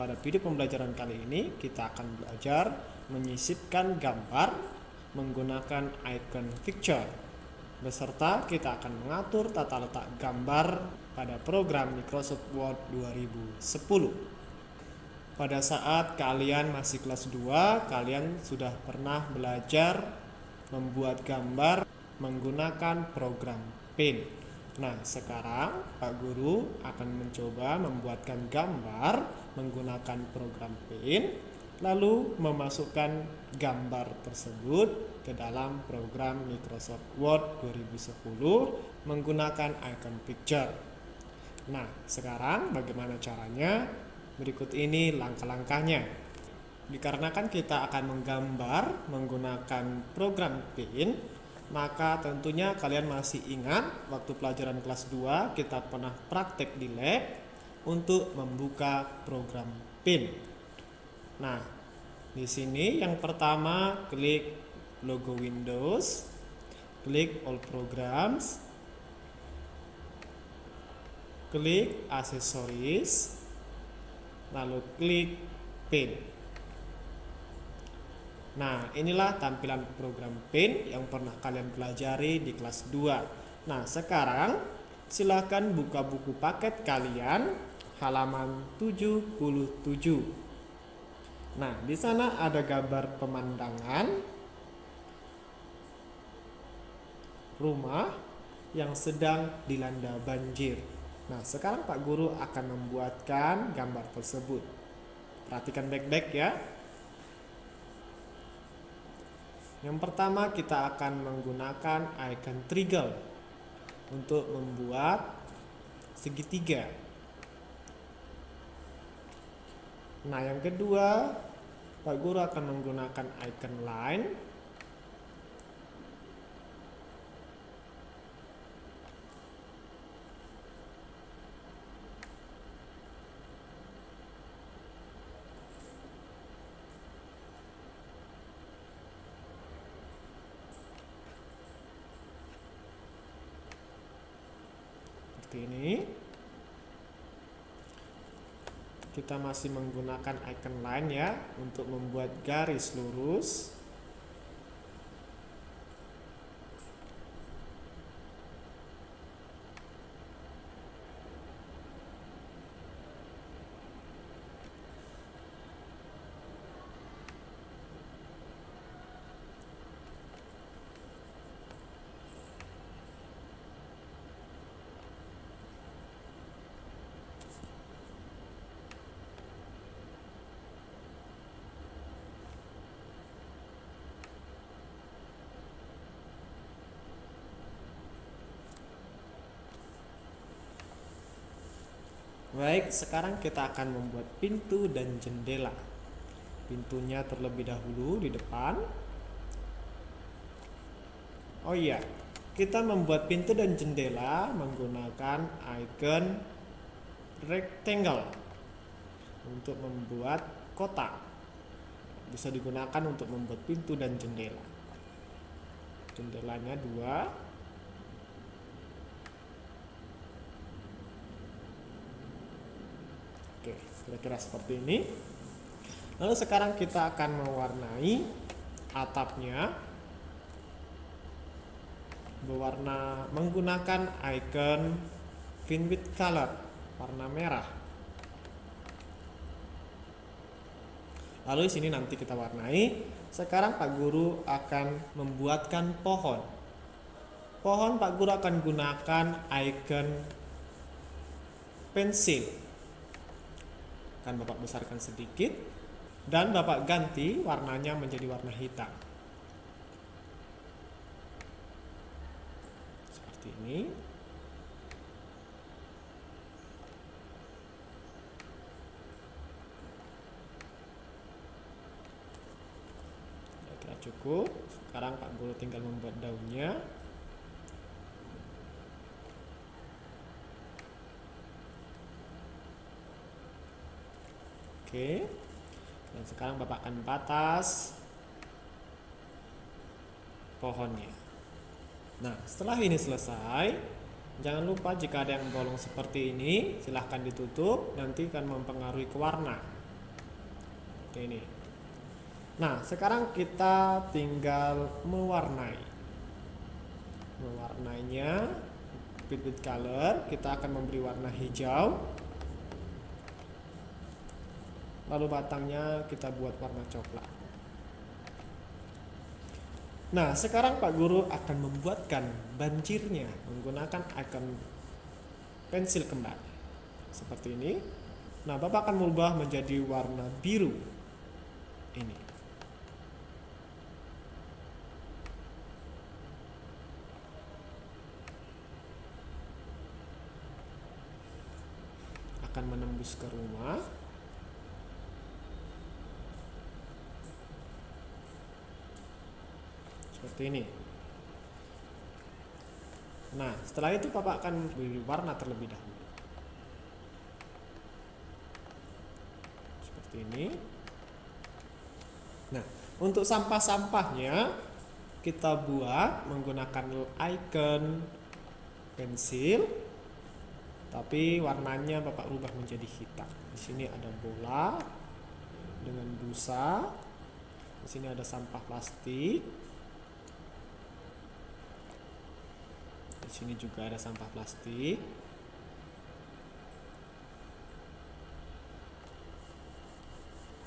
pada video pembelajaran kali ini kita akan belajar menyisipkan gambar menggunakan icon picture. Beserta kita akan mengatur tata letak gambar pada program Microsoft Word 2010. Pada saat kalian masih kelas 2, kalian sudah pernah belajar membuat gambar menggunakan program Paint. Nah, sekarang Pak Guru akan mencoba membuatkan gambar menggunakan program Paint, lalu memasukkan gambar tersebut ke dalam program Microsoft Word 2010 menggunakan icon picture. Nah, sekarang bagaimana caranya? Berikut ini langkah-langkahnya. Dikarenakan kita akan menggambar menggunakan program Paint, maka tentunya kalian masih ingat waktu pelajaran kelas 2 kita pernah praktek di lab untuk membuka program Paint. Nah, di sini yang pertama klik logo Windows, klik All Programs, klik Accessories, lalu klik Paint. Nah, inilah tampilan program Paint yang pernah kalian pelajari di kelas 2. Nah, sekarang silakan buka buku paket kalian halaman 77. Nah, di sana ada gambar pemandangan rumah yang sedang dilanda banjir. Nah, sekarang Pak Guru akan membuatkan gambar tersebut. Perhatikan baik-baik ya. Yang pertama kita akan menggunakan icon triangle untuk membuat segitiga. Nah, yang kedua Pak Guru akan menggunakan icon line. Seperti ini. Kita masih menggunakan icon line ya untuk membuat garis lurus. Baik, sekarang kita akan membuat pintu dan jendela. Pintunya terlebih dahulu di depan. Oh iya, kita membuat pintu dan jendela menggunakan icon rectangle untuk membuat kotak. Bisa digunakan untuk membuat pintu dan jendela. Jendelanya 2. Oke, kira-kira seperti ini. Lalu sekarang kita akan mewarnai atapnya berwarna menggunakan icon fill with color warna merah. Lalu di sini nanti kita warnai. Sekarang Pak Guru akan membuatkan pohon. Pohon Pak Guru akan gunakan icon pensil. Akan Bapak besarkan sedikit dan Bapak ganti warnanya menjadi warna hitam. Seperti ini. Kira-kira cukup. Sekarang Pak Guru tinggal membuat daunnya. Oke, dan sekarang Bapak akan batas pohonnya. Nah, setelah ini selesai, jangan lupa jika ada yang bolong seperti ini, silahkan ditutup, nanti akan mempengaruhi ke warna. seperti ini. Nah, sekarang kita tinggal mewarnainya. With color, kita akan memberi warna hijau. Lalu batangnya kita buat warna coklat. Nah, sekarang Pak Guru akan membuatkan banjirnya menggunakan icon pensil kembali. Seperti ini. Nah, Bapak akan mengubah menjadi warna biru. Ini. Akan menembus ke rumah. Seperti ini. Nah, setelah itu Bapak akan beri warna terlebih dahulu. Seperti ini. Nah, untuk sampah-sampahnya kita buat menggunakan icon pensil, tapi warnanya Bapak rubah menjadi hitam. Di sini ada bola dengan busa. Di sini ada sampah plastik. Di sini juga ada sampah plastik.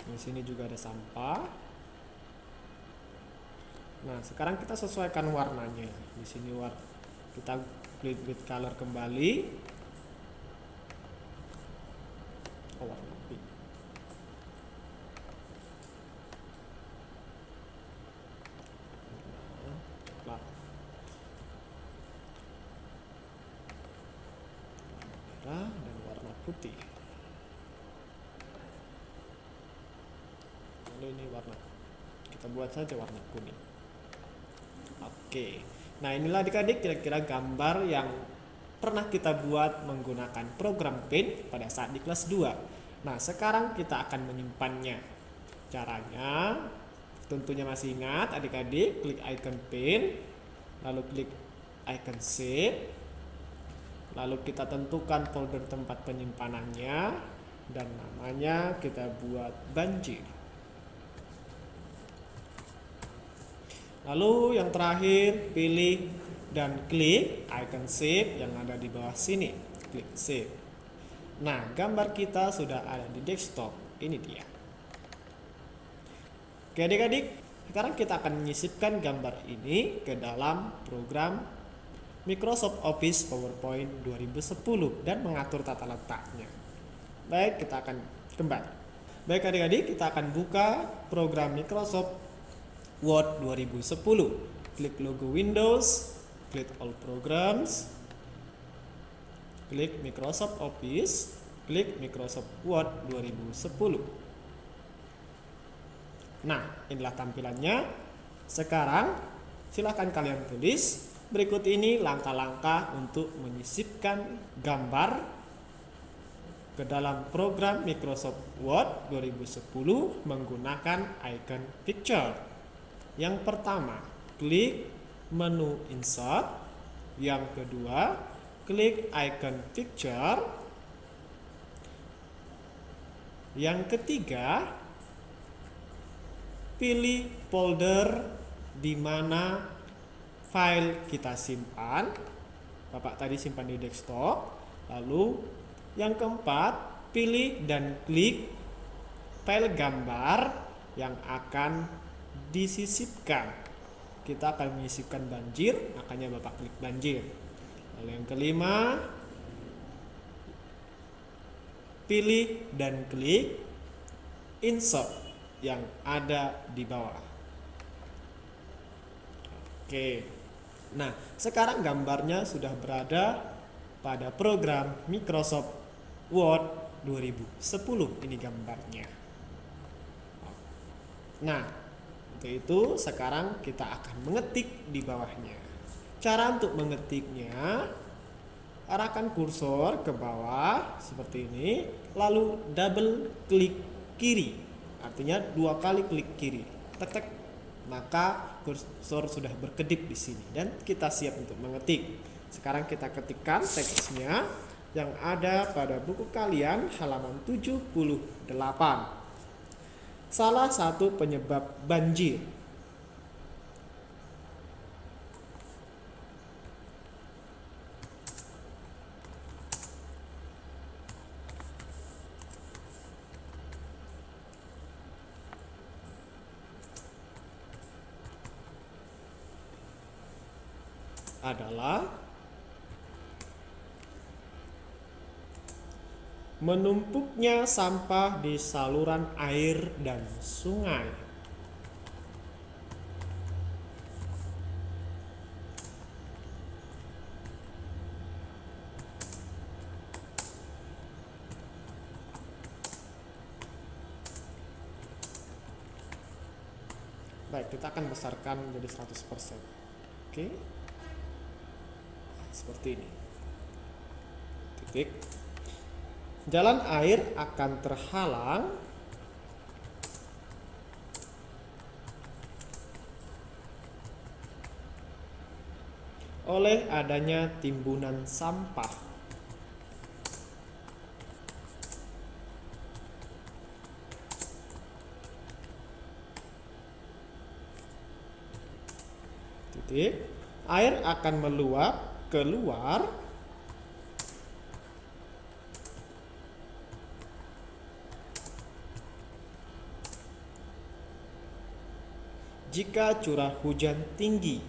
Di sini juga ada sampah. Nah, sekarang kita sesuaikan warnanya. Di sini kita klik with color kembali. Warna pink. Merah dan warna putih. Lalu ini warna, kita buat saja warna kuning. Oke. Nah, inilah adik-adik kira-kira gambar yang pernah kita buat menggunakan program Paint pada saat di kelas 2. Nah, sekarang kita akan menyimpannya. Caranya tentunya masih ingat adik-adik, klik icon Paint, lalu klik icon Save, lalu kita tentukan folder tempat penyimpanannya, dan namanya kita buat banjir. Lalu yang terakhir, pilih dan klik icon save yang ada di bawah sini. Klik save. Nah, gambar kita sudah ada di desktop. Ini dia. Oke adik-adik, sekarang kita akan menyisipkan gambar ini ke dalam program Microsoft Office PowerPoint 2010 dan mengatur tata letaknya. Baik, kita akan kembali. Baik adik-adik, kita akan buka program Microsoft Word 2010. Klik logo Windows, klik All Programs, klik Microsoft Office, klik Microsoft Word 2010. Nah, inilah tampilannya. Sekarang silakan kalian tulis. Berikut ini langkah-langkah untuk menyisipkan gambar ke dalam program Microsoft Word 2010 menggunakan icon picture. Yang pertama, klik menu insert. Yang kedua, klik icon picture. Yang ketiga, pilih folder di mana file kita simpan. Bapak tadi simpan di desktop. Lalu yang keempat, pilih dan klik file gambar yang akan disisipkan. Kita akan menyisipkan banjir, makanya Bapak klik banjir. Lalu yang kelima, pilih dan klik insert yang ada di bawah. Oke. Nah, sekarang gambarnya sudah berada pada program Microsoft Word 2010. Ini gambarnya. Nah, untuk itu sekarang kita akan mengetik di bawahnya. Cara untuk mengetiknya, arahkan kursor ke bawah seperti ini, lalu double klik kiri. Artinya 2 kali klik kiri. Tek-tek, maka kursor sudah berkedip di sini dan kita siap untuk mengetik. Sekarang kita ketikkan teksnya yang ada pada buku kalian halaman 78. salah satu penyebab banjir. Adalah menumpuknya sampah di saluran air dan sungai. Baik, kita akan besarkan menjadi 100%. Oke. Seperti ini. Titik. Jalan air akan terhalang oleh adanya timbunan sampah. Titik. Air akan meluap keluar jika curah hujan tinggi.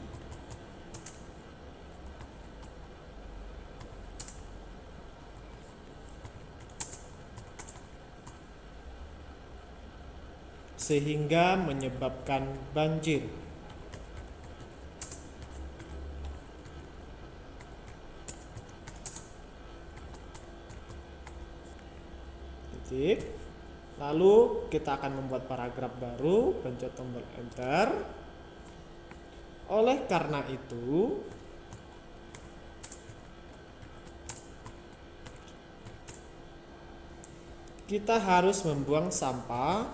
Sehingga menyebabkan banjir. Lalu kita akan membuat paragraf baru, pencet tombol enter. Oleh karena itu, kita harus membuang sampah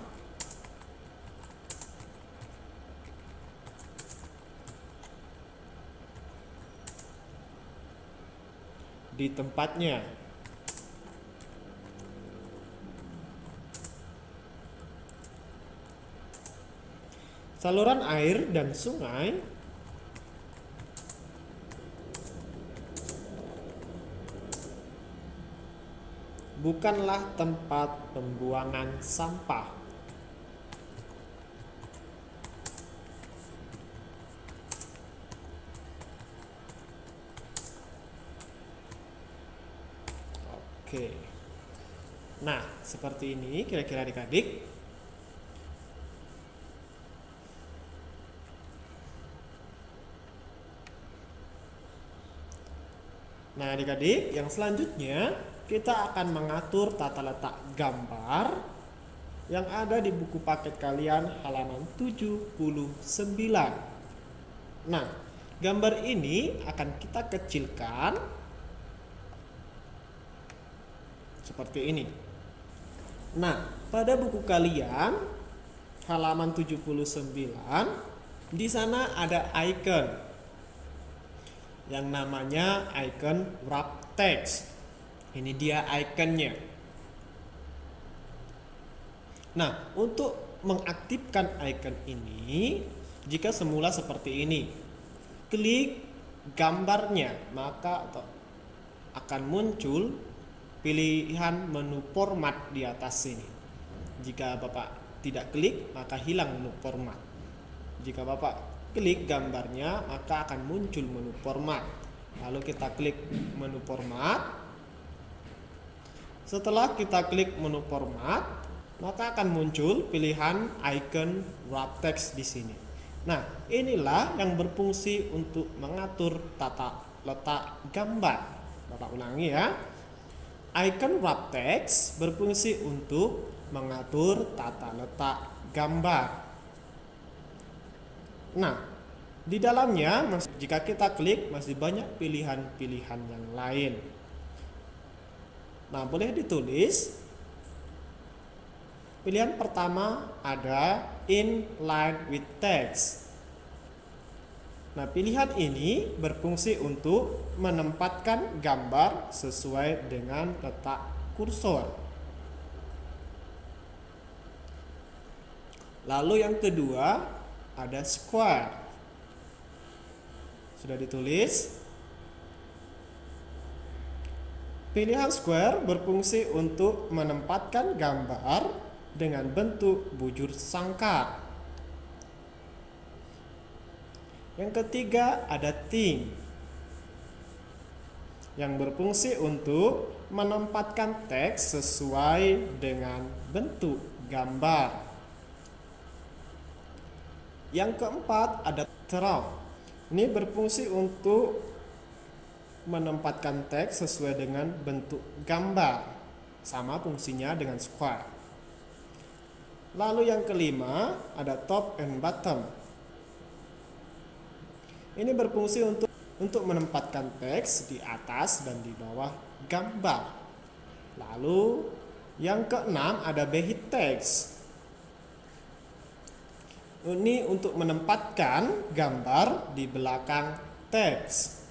di tempatnya. Saluran air dan sungai bukanlah tempat pembuangan sampah. Oke. Nah, seperti ini kira-kira adik-adik. Nah, adik-adik, yang selanjutnya kita akan mengatur tata letak gambar yang ada di buku paket kalian halaman 79. Nah, gambar ini akan kita kecilkan seperti ini. Nah, pada buku kalian halaman 79, di sana ada icon yang namanya icon wrap text. Ini dia ikonnya. Nah, untuk mengaktifkan icon ini, jika semula seperti ini, klik gambarnya, maka akan muncul pilihan menu format di atas sini. Jika Bapak tidak klik, maka hilang menu format. Jika Bapak klik gambarnya, maka akan muncul menu format. Lalu kita klik menu format. Setelah kita klik menu format, maka akan muncul pilihan icon wrap text di sini. Nah, inilah yang berfungsi untuk mengatur tata letak gambar. Bapak ulangi ya. Icon wrap text berfungsi untuk mengatur tata letak gambar. Nah, di dalamnya jika kita klik masih banyak pilihan-pilihan yang lain. Nah, boleh ditulis. Pilihan pertama ada inline with text. Nah, pilihan ini berfungsi untuk menempatkan gambar sesuai dengan letak kursor. Lalu yang kedua ada square. Sudah ditulis. Pilihan square berfungsi untuk menempatkan gambar dengan bentuk bujur sangkar. Yang ketiga ada thing, yang berfungsi untuk menempatkan teks sesuai dengan bentuk gambar. Yang keempat ada throw. Ini berfungsi untuk menempatkan teks sesuai dengan bentuk gambar. Sama fungsinya dengan square. Lalu yang kelima ada top and bottom. Ini berfungsi untuk menempatkan teks di atas dan di bawah gambar. Lalu yang keenam ada behind text. Ini untuk menempatkan gambar di belakang teks.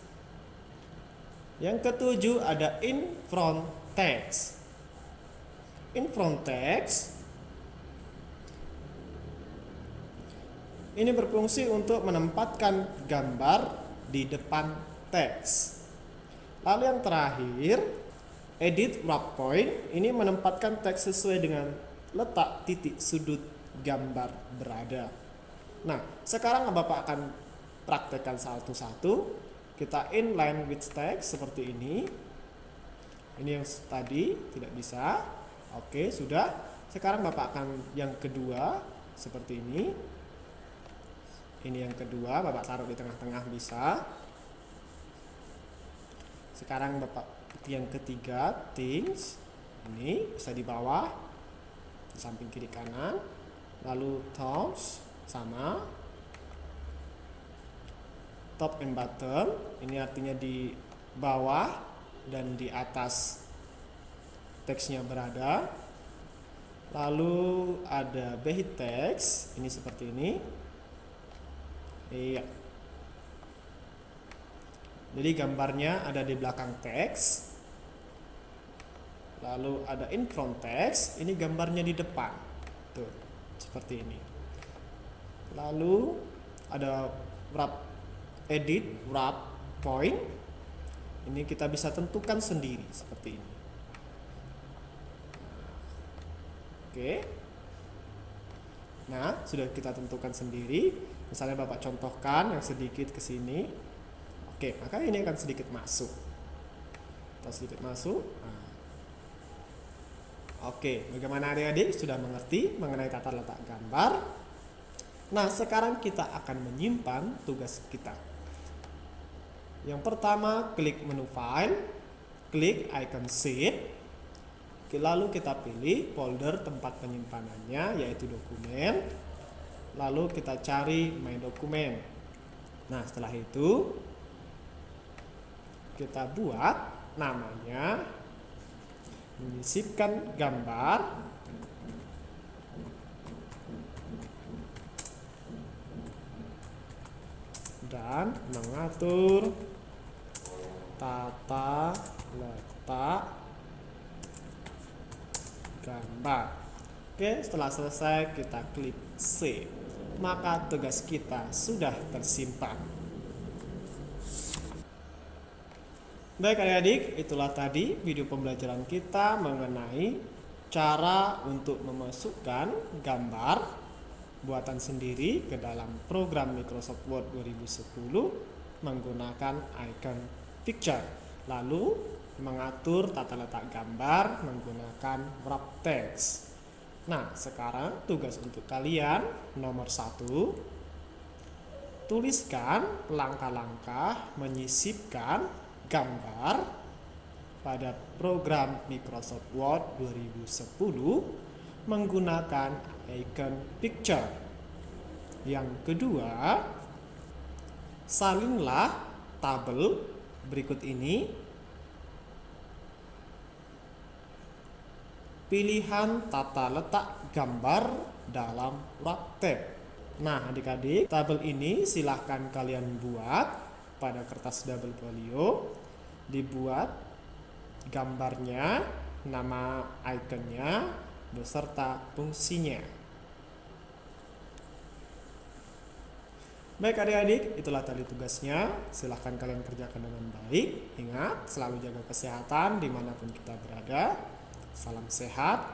Yang ketujuh ada in front text. In front text ini berfungsi untuk menempatkan gambar di depan teks. Lalu yang terakhir, edit wrap point, ini menempatkan teks sesuai dengan letak titik sudut gambar berada. Nah, sekarang Bapak akan praktekkan satu-satu. Kita inline with text seperti ini. Ini yang tadi tidak bisa. Oke, sudah. Sekarang Bapak akan yang kedua seperti ini. Ini yang kedua, Bapak taruh di tengah-tengah bisa. Sekarang Bapak yang ketiga, things. Ini bisa di bawah, di samping kiri kanan. Lalu tops sama. Top and bottom, ini artinya di bawah dan di atas teksnya berada. Lalu ada behind text, ini seperti ini. Iya. Jadi gambarnya ada di belakang teks. Lalu ada in front text, ini gambarnya di depan. Tuh, seperti ini. Lalu ada edit wrap point. Ini kita bisa tentukan sendiri seperti ini. Oke. Nah, sudah kita tentukan sendiri. Misalnya Bapak contohkan yang sedikit ke sini. Oke, maka ini akan sedikit masuk. Atau sedikit masuk. Nah. Oke, bagaimana adik-adik sudah mengerti mengenai tata letak gambar? Nah, sekarang kita akan menyimpan tugas kita. Yang pertama, klik menu file, klik icon sheet. Lalu kita pilih folder tempat penyimpanannya, yaitu dokumen. Lalu kita cari my dokumen. Nah, setelah itu kita buat namanya menyisipkan gambar dan mengatur tata letak gambar. Oke, setelah selesai kita klik save. Maka tugas kita sudah tersimpan. Baik adik-adik, itulah tadi video pembelajaran kita mengenai cara untuk memasukkan gambar buatan sendiri ke dalam program Microsoft Word 2010 menggunakan icon picture. Lalu mengatur tata letak gambar menggunakan wrap text. Nah, sekarang tugas untuk kalian nomor 1, tuliskan langkah-langkah menyisipkan gambar pada program Microsoft Word 2010 menggunakan icon picture. Yang kedua, salinlah tabel berikut ini. Pilihan tata letak gambar dalam wrap text. Nah, adik-adik, tabel ini silahkan kalian buat pada kertas double folio. Dibuat gambarnya, nama ikonnya, beserta fungsinya. Baik adik-adik, itulah tadi tugasnya. Silahkan kalian kerjakan dengan baik. Ingat, selalu jaga kesehatan dimanapun kita berada. Salam sehat.